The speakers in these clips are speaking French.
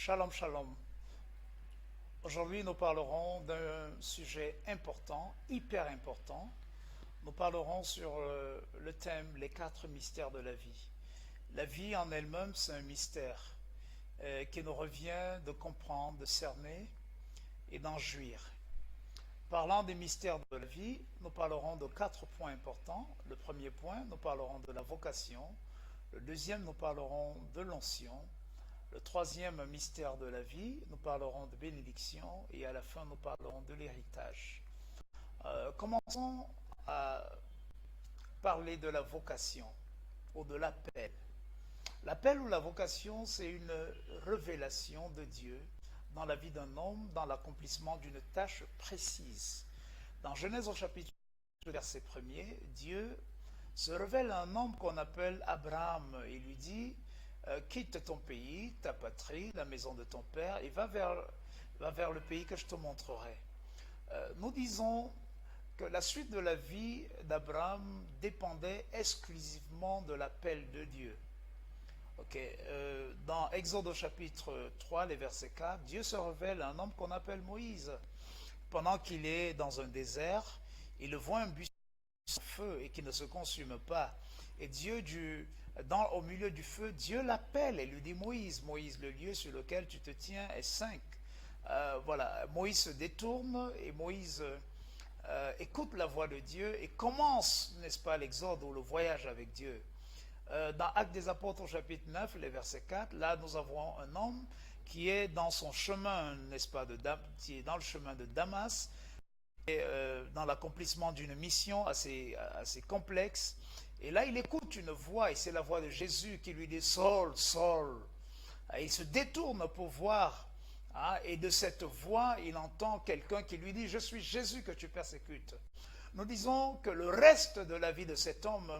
Shalom, shalom. Aujourd'hui, nous parlerons d'un sujet important, hyper important. Nous parlerons sur le thème les quatre mystères de la vie. La vie en elle-même, c'est un mystère qui nous revient de comprendre, de cerner et d'en jouir. Parlant des mystères de la vie, nous parlerons de quatre points importants. Le premier point, nous parlerons de la vocation. Le deuxième, nous parlerons de l'onction. Le troisième mystère de la vie, nous parlerons de bénédiction et à la fin, nous parlerons de l'héritage. Commençons à parler de la vocation ou de l'appel. L'appel ou la vocation, c'est une révélation de Dieu dans la vie d'un homme, dans l'accomplissement d'une tâche précise. Dans Genèse au chapitre 2, verset 1er, Dieu se révèle à un homme qu'on appelle Abraham et lui dit quitte ton pays, ta patrie, la maison de ton père et va vers le pays que je te montrerai. Nous disons que la suite de la vie d'Abraham dépendait exclusivement de l'appel de Dieu. Dans Exode au chapitre 3, les versets 4, Dieu se révèle à un homme qu'on appelle Moïse. Pendant qu'il est dans un désert, il voit un buisson en feu et qui ne se consume pas. Et Dieu, au milieu du feu, Dieu l'appelle et lui dit Moïse, Moïse, le lieu sur lequel tu te tiens est saint. Moïse se détourne et Moïse écoute la voix de Dieu et commence, n'est-ce pas, l'exode ou le voyage avec Dieu. Dans Actes des Apôtres au chapitre 9, les versets 4, là nous avons un homme qui est dans son chemin, n'est-ce pas, qui est dans le chemin de Damas, et dans l'accomplissement d'une mission assez complexe. Et là, il écoute une voix, et c'est la voix de Jésus qui lui dit « Saul, Saul ». Il se détourne pour voir, et de cette voix, il entend quelqu'un qui lui dit « Je suis Jésus que tu persécutes ». Nous disons que le reste de la vie de cet homme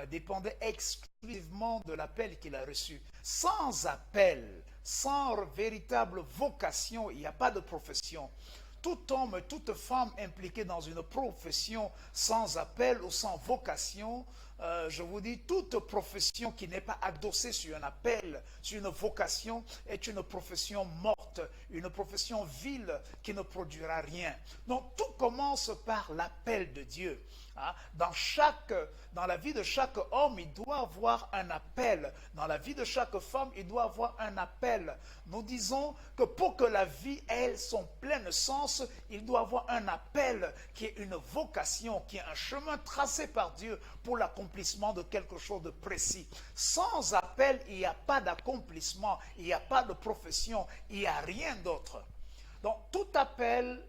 dépendait exclusivement de l'appel qu'il a reçu. Sans appel, sans véritable vocation, il n'y a pas de profession. Tout homme, toute femme impliquée dans une profession sans appel ou sans vocation, je vous dis, toute profession qui n'est pas adossée sur un appel, sur une vocation, est une profession morte, une profession vile qui ne produira rien. Donc tout commence par l'appel de Dieu. Dans la vie de chaque homme, il doit avoir un appel. Dans la vie de chaque femme, il doit avoir un appel. Nous disons que pour que la vie ait son plein sens, il doit avoir un appel qui est une vocation, qui est un chemin tracé par Dieu pour l'accomplissement de quelque chose de précis. Sans appel, il n'y a pas d'accomplissement, il n'y a pas de profession, il n'y a rien d'autre. Donc tout appel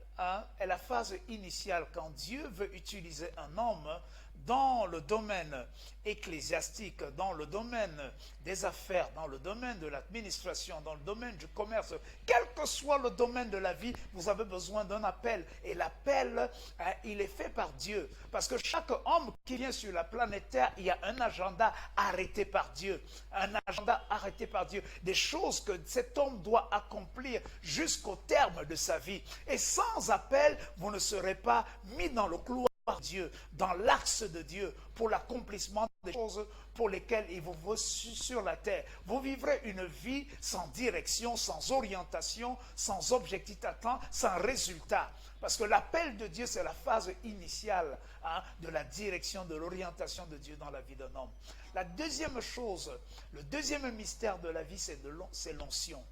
est la phase initiale quand Dieu veut utiliser un homme dans le domaine ecclésiastique, dans le domaine des affaires, dans le domaine de l'administration, dans le domaine du commerce, quel que soit le domaine de la vie, vous avez besoin d'un appel. Et l'appel, il est fait par Dieu. Parce que chaque homme qui vient sur la planète Terre, il y a un agenda arrêté par Dieu. Un agenda arrêté par Dieu. Des choses que cet homme doit accomplir jusqu'au terme de sa vie. Et sans appel, vous ne serez pas mis dans le couloir de Dieu, dans l'axe de Dieu, pour l'accomplissement des choses pour lesquelles il vous veut sur la terre. Vous vivrez une vie sans direction, sans orientation, sans objectif atteint, sans résultat. Parce que l'appel de Dieu, c'est la phase initiale de la direction, de l'orientation de Dieu dans la vie d'un homme. La deuxième chose, le deuxième mystère de la vie, c'est l'onction.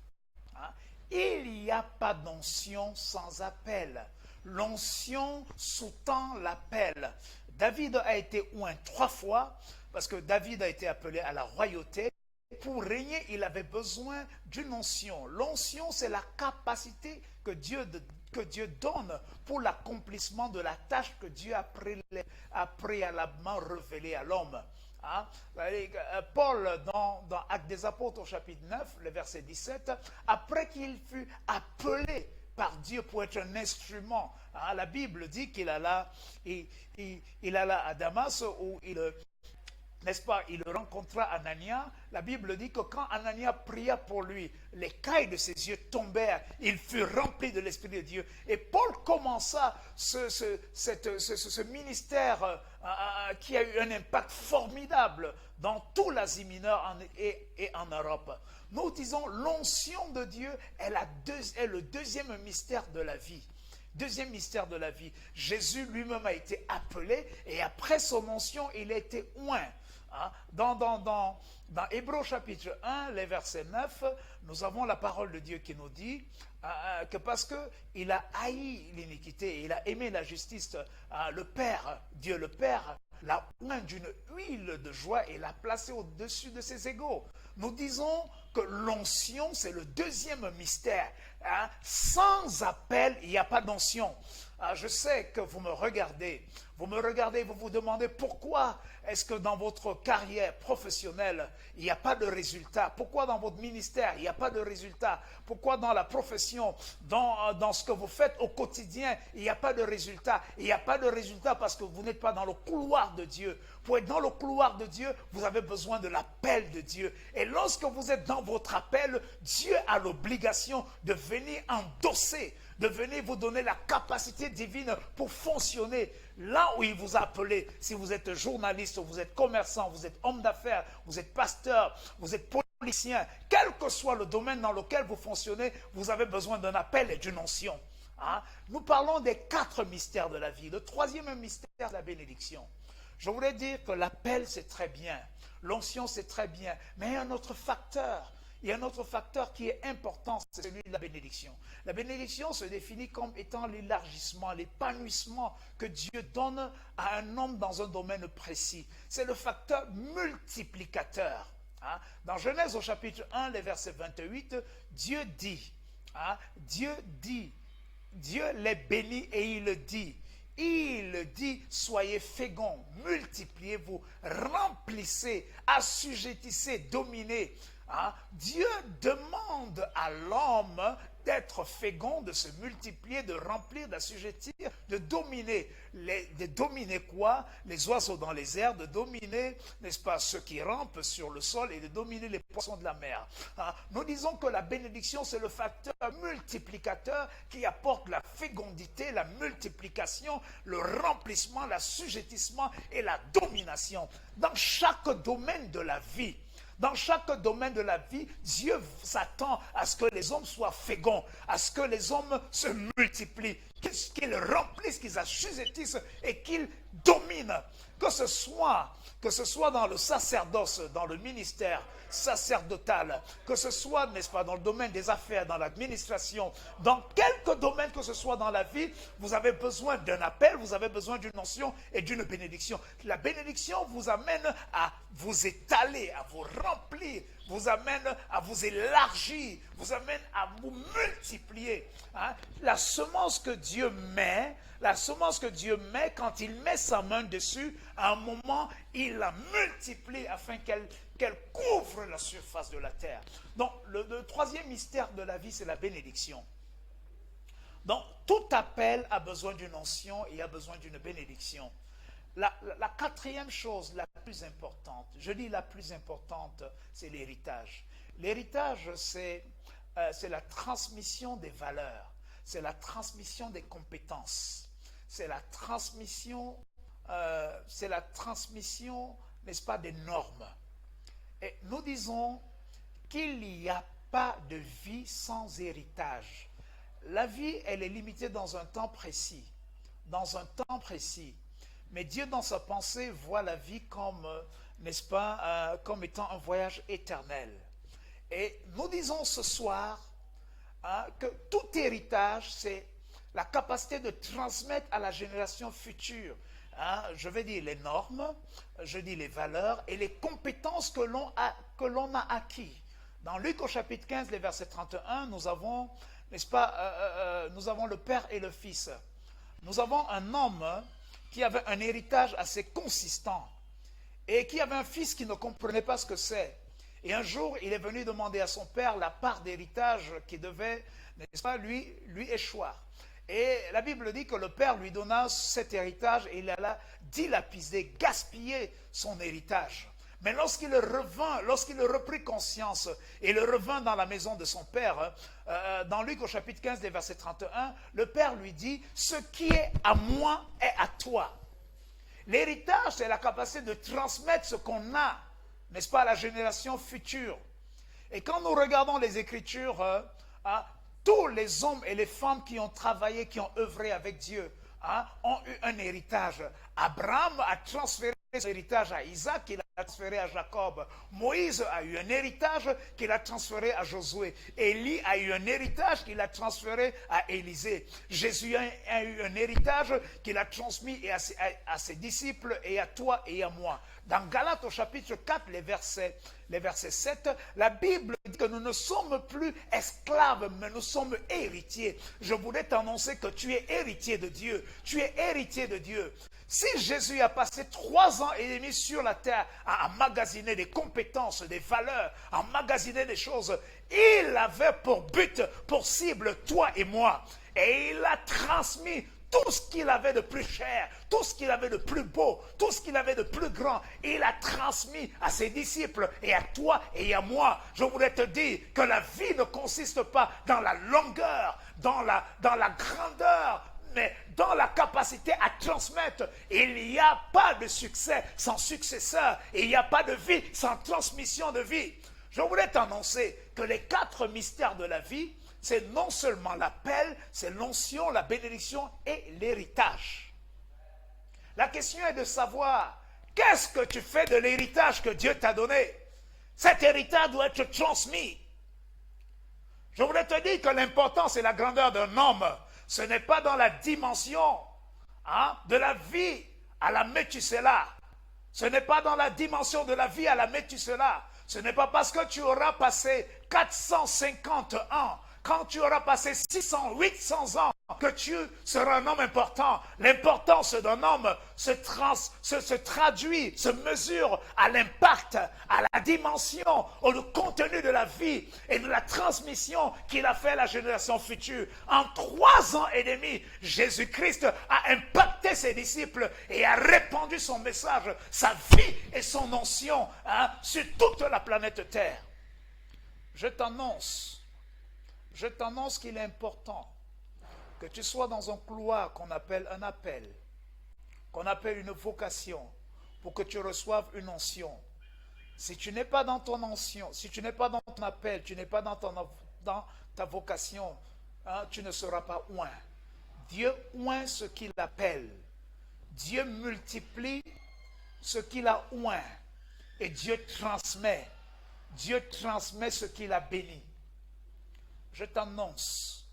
Il n'y a pas d'onction sans appel. L'onction sous-tend l'appel. David a été oint 3 fois parce que David a été appelé à la royauté. Pour régner, il avait besoin d'une onction. L'onction, c'est la capacité que Dieu donne pour l'accomplissement de la tâche que Dieu a préalablement révélée à l'homme. Paul, dans Actes des Apôtres au chapitre 9, le verset 17, après qu'il fut appelé par Dieu pour être un instrument. La Bible dit qu'il alla à Damas où n'est-ce pas, il rencontra Anania. La Bible dit que quand Anania pria pour lui, les cailles de ses yeux tombèrent. Il fut rempli de l'Esprit de Dieu. Et Paul commença ce ministère qui a eu un impact formidable dans tout l'Asie mineure et en Europe. Nous disons l'onction de Dieu est le deuxième mystère de la vie. Deuxième mystère de la vie. Jésus lui-même a été appelé et après son onction, il a été oint. Hein? Dans Hébreux chapitre 1, les versets 9, nous avons la parole de Dieu qui nous dit que parce qu'il a haï l'iniquité, il a aimé la justice, le Père, Dieu le Père, l'a oint d'une huile de joie et l'a placé au-dessus de ses égaux. Nous disons que l'onction, c'est le deuxième mystère. Hein? Sans appel, il n'y a pas d'onction. Je sais que vous me regardez, vous vous demandez pourquoi est-ce que dans votre carrière professionnelle, il n'y a pas de résultat? Pourquoi dans votre ministère, il n'y a pas de résultat? Pourquoi dans la profession, dans ce que vous faites au quotidien, il n'y a pas de résultat? Il n'y a pas de résultat parce que vous n'êtes pas dans le couloir de Dieu. Pour être dans le couloir de Dieu, vous avez besoin de l'appel de Dieu. Et lorsque vous êtes dans votre appel, Dieu a l'obligation de venir endosser, de venir vous donner la capacité divine pour fonctionner là où il vous a appelé. Si vous êtes journaliste, vous êtes commerçant, vous êtes homme d'affaires, vous êtes pasteur, vous êtes policien, quel que soit le domaine dans lequel vous fonctionnez, vous avez besoin d'un appel et d'une onction. Hein? Nous parlons des 4 mystères de la vie. Le troisième mystère, c'est la bénédiction. Je voulais dire que l'appel, c'est très bien. L'onction, c'est très bien. Mais il y a un autre facteur. Il y a un autre facteur qui est important, c'est celui de la bénédiction. La bénédiction se définit comme étant l'élargissement, l'épanouissement que Dieu donne à un homme dans un domaine précis. C'est le facteur multiplicateur. Hein? Dans Genèse au chapitre 1, les versets 28, Dieu dit, Dieu les bénit et il dit, soyez féconds, multipliez-vous, remplissez, assujettissez, dominez. Hein? Dieu demande à l'homme d'être fécond, de se multiplier, de remplir, d'assujettir, de dominer. De dominer quoi? Les oiseaux dans les airs, de dominer, n'est-ce pas, ceux qui rampent sur le sol et de dominer les poissons de la mer. Hein? Nous disons que la bénédiction, c'est le facteur multiplicateur qui apporte la fécondité, la multiplication, le remplissement, l'assujettissement et la domination. Dans chaque domaine de la vie, dans chaque domaine de la vie, Dieu s'attend à ce que les hommes soient féconds, à ce que les hommes se multiplient, qu'ils remplissent, qu'ils assujettissent et qu'ils dominent. Que ce soit dans le sacerdoce, dans le ministère sacerdotal, que ce soit, n'est-ce pas, dans le domaine des affaires, dans l'administration, dans quelque domaine que ce soit dans la vie, vous avez besoin d'un appel, vous avez besoin d'une onction et d'une bénédiction. La bénédiction vous amène à vous étaler, à vous remplir, vous amène à vous élargir, vous amène à vous multiplier. Hein? La semence que Dieu met, quand il met sa main dessus, à un moment, il la multiplie afin qu'elle couvre la surface de la terre. Donc, le troisième mystère de la vie, c'est la bénédiction. Donc, tout appel a besoin d'une onction et a besoin d'une bénédiction. La quatrième chose, la plus importante, je dis la plus importante, c'est l'héritage. L'héritage, c'est la transmission des valeurs, c'est la transmission des compétences, c'est la transmission, n'est-ce pas, des normes. Et nous disons qu'il n'y a pas de vie sans héritage. La vie, elle est limitée dans un temps précis. Mais Dieu, dans sa pensée, voit la vie comme, n'est-ce pas, comme étant un voyage éternel. Et nous disons ce soir que tout héritage, c'est la capacité de transmettre à la génération future, je vais dire les normes, je dis les valeurs et les compétences que l'on a acquis. Dans Luc au chapitre 15, les versets 31, nous avons, n'est-ce pas, nous avons le Père et le Fils. Nous avons un homme qui avait un héritage assez consistant et qui avait un fils qui ne comprenait pas ce que c'est. Et un jour, il est venu demander à son père la part d'héritage qui devait, n'est-ce pas, lui échoir. Et la Bible dit que le père lui donna cet héritage et il alla dilapider, gaspiller son héritage. Mais lorsqu'il reprit conscience et il revint dans la maison de son père, dans Luc au chapitre 15, des versets 31, le père lui dit « Ce qui est à moi est à toi ». L'héritage, c'est la capacité de transmettre ce qu'on a n'est-ce pas, à la génération future. Et quand nous regardons les Écritures, tous les hommes et les femmes qui ont travaillé, qui ont œuvré avec Dieu, ont eu un héritage. Abraham a transféré son héritage à Isaac, il a transféré à Jacob. Moïse a eu un héritage qu'il a transféré à Josué. Élie a eu un héritage qu'il a transféré à Élisée. Jésus a eu un héritage qu'il a transmis à ses disciples et à toi et à moi. Dans Galates au chapitre 4, les versets 7, la Bible dit que nous ne sommes plus esclaves, mais nous sommes héritiers. Je voulais t'annoncer que tu es héritier de Dieu. Tu es héritier de Dieu. Si Jésus a passé 3 ans et demi sur la terre à emmagasiner des compétences, des valeurs, à emmagasiner des choses, il avait pour but, pour cible, toi et moi. Et il a transmis tout ce qu'il avait de plus cher, tout ce qu'il avait de plus beau, tout ce qu'il avait de plus grand. Il a transmis à ses disciples et à toi et à moi. Je voulais te dire que la vie ne consiste pas dans la longueur, dans la grandeur, mais dans la capacité à transmettre. Il n'y a pas de succès sans successeur. Et il n'y a pas de vie sans transmission de vie. Je voulais t'annoncer que les 4 mystères de la vie, c'est non seulement l'appel, c'est l'onction, la bénédiction et l'héritage. La question est de savoir, qu'est-ce que tu fais de l'héritage que Dieu t'a donné? Cet héritage doit être transmis. Je voulais te dire que l'importance et la grandeur d'un homme, ce n'est pas dans la dimension de la vie à la Métusséla. Ce n'est pas dans la dimension de la vie à la Métusséla. Ce n'est pas parce que tu auras passé 450 ans, quand tu auras passé 600, 800 ans, que tu seras un homme important. L'importance d'un homme se traduit, se mesure à l'impact, à la dimension, au contenu de la vie et de la transmission qu'il a fait à la génération future. En 3 ans et demi, Jésus-Christ a impacté ses disciples et a répandu son message, sa vie et son onction sur toute la planète Terre. Je t'annonce qu'il est important que tu sois dans un couloir qu'on appelle un appel, qu'on appelle une vocation, pour que tu reçoives une onction. Si tu n'es pas dans ton onction, si tu n'es pas dans ton appel, tu n'es pas dans ta vocation, tu ne seras pas oint. Dieu oint ce qu'il appelle. Dieu multiplie ce qu'il a oint. Et Dieu transmet. Dieu transmet ce qu'il a béni. Je t'annonce,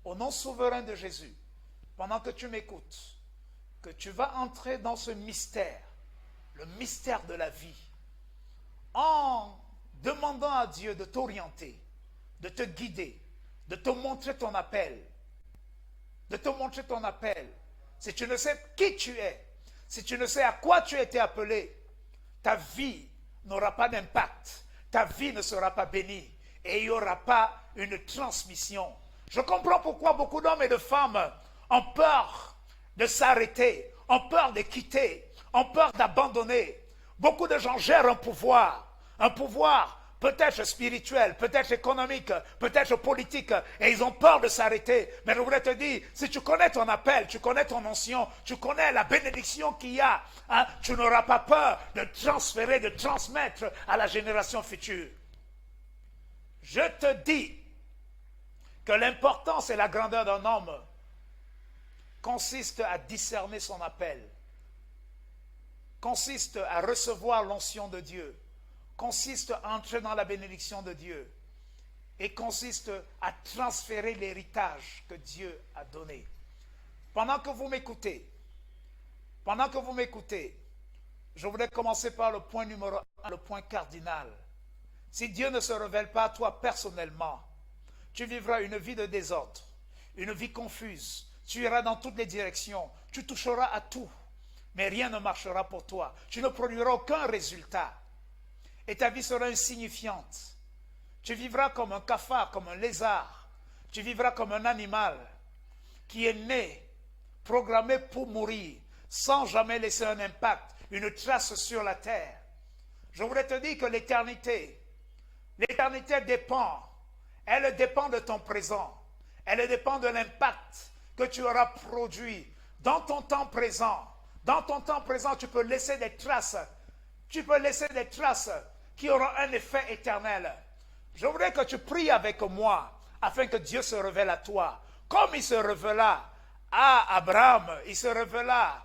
au nom souverain de Jésus, pendant que tu m'écoutes, que tu vas entrer dans ce mystère, le mystère de la vie, en demandant à Dieu de t'orienter, de te guider, de te montrer ton appel, de te montrer ton appel. Si tu ne sais qui tu es, si tu ne sais à quoi tu as été appelé, ta vie n'aura pas d'impact, ta vie ne sera pas bénie et il n'y aura pas une transmission. Je comprends pourquoi beaucoup d'hommes et de femmes ont peur de s'arrêter, ont peur de quitter, ont peur d'abandonner. Beaucoup de gens gèrent un pouvoir peut-être spirituel, peut-être économique, peut-être politique, et ils ont peur de s'arrêter. Mais je voulais te dire, si tu connais ton appel, tu connais ton onction, tu connais la bénédiction qu'il y a, tu n'auras pas peur de transférer, de transmettre à la génération future. Je te dis que l'importance et la grandeur d'un homme consiste à discerner son appel, consiste à recevoir l'onction de Dieu, consiste à entrer dans la bénédiction de Dieu et consiste à transférer l'héritage que Dieu a donné. Pendant que vous m'écoutez, je voudrais commencer par le point numéro 1, le point cardinal. Si Dieu ne se révèle pas à toi personnellement, tu vivras une vie de désordre, une vie confuse. Tu iras dans toutes les directions, tu toucheras à tout, mais rien ne marchera pour toi. Tu ne produiras aucun résultat et ta vie sera insignifiante. Tu vivras comme un cafard, comme un lézard. Tu vivras comme un animal qui est né, programmé pour mourir, sans jamais laisser un impact, une trace sur la terre. Je voudrais te dire que l'éternité dépend. Elle dépend de ton présent. Elle dépend de l'impact que tu auras produit dans ton temps présent. Dans ton temps présent, tu peux laisser des traces. tu peux laisser des traces qui auront un effet éternel. Je voudrais que tu pries avec moi afin que Dieu se révèle à toi. Comme il se révéla à Abraham, il se révéla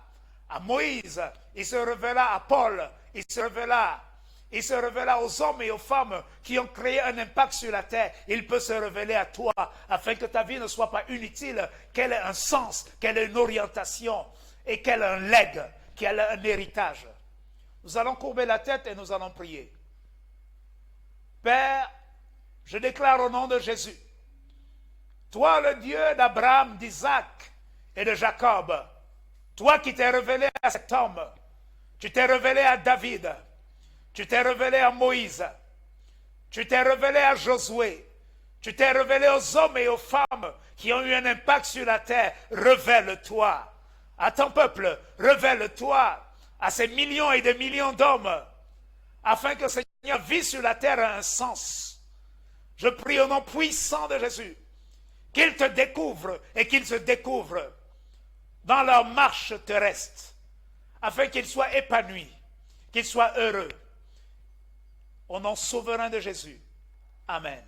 à Moïse, il se révéla à Paul, il se révéla aux hommes et aux femmes qui ont créé un impact sur la terre. Il peut se révéler à toi afin que ta vie ne soit pas inutile, qu'elle ait un sens, qu'elle ait une orientation et qu'elle ait un legs, qu'elle ait un héritage. Nous allons courber la tête et nous allons prier. Père, je déclare au nom de Jésus, toi le Dieu d'Abraham, d'Isaac et de Jacob, toi qui t'es révélé à cet homme, tu t'es révélé à David, tu t'es révélé à Moïse, tu t'es révélé à Josué, tu t'es révélé aux hommes et aux femmes qui ont eu un impact sur la terre. Révèle-toi à ton peuple, révèle-toi à ces millions et des millions d'hommes, afin que Seigneur, vie sur la terre ait un sens. Je prie au nom puissant de Jésus, qu'ils te découvrent et qu'ils se découvrent dans leur marche terrestre, afin qu'ils soient épanouis, qu'ils soient heureux. Au nom souverain de Jésus. Amen.